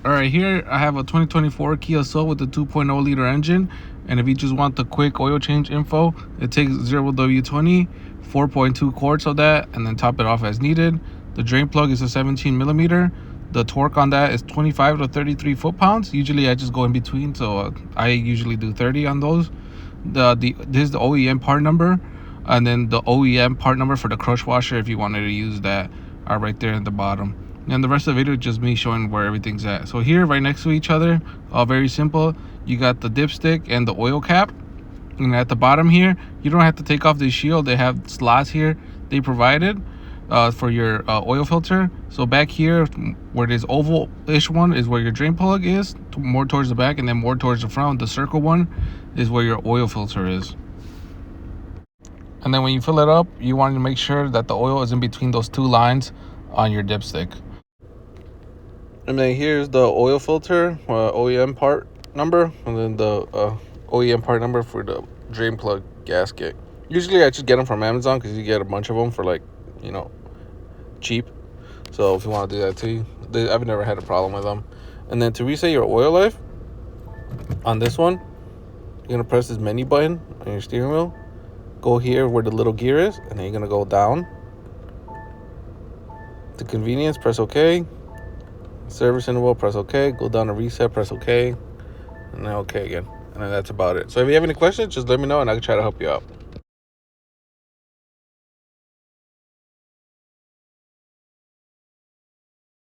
All right, here I have a 2024 Kia Soul with the 2.0 liter engine. And if you just want the quick oil change info, it takes 0W20, 4.2 quarts of that, and then top it off as needed. The drain plug is a 17 millimeter. The torque on that is 25 to 33 foot-pounds. Usually I just go in between, so I usually do 30 on those. This is the OEM part number, and then the OEM part number for the crush washer if you wanted to use that are right there at the bottom. And the rest of the video is just me showing where everything's at. So here, right next to each other, very simple. You got the dipstick and the oil cap. And at the bottom here, you don't have to take off the shield. They have slots here they provided for your oil filter. So back here, where this oval-ish one is where your drain plug is, more towards the back, and then more towards the front. The circle one is where your oil filter is. And then when you fill it up, you want to make sure that the oil is in between those two lines on your dipstick. And then here's the oil filter OEM part number, and then the OEM part number for the drain plug gasket. Usually I just get them from Amazon because you get a bunch of them for, like, you know, cheap. So if you want to do that too, I've never had a problem with them. And then to reset your oil life on this one, you're going to press this menu button on your steering wheel. Go here where the little gear is, and then you're going to go down to convenience, press OK. Service interval, press OK. Go down to reset, press OK. And then OK again. And then that's about it. So if you have any questions, just let me know and I can try to help you out.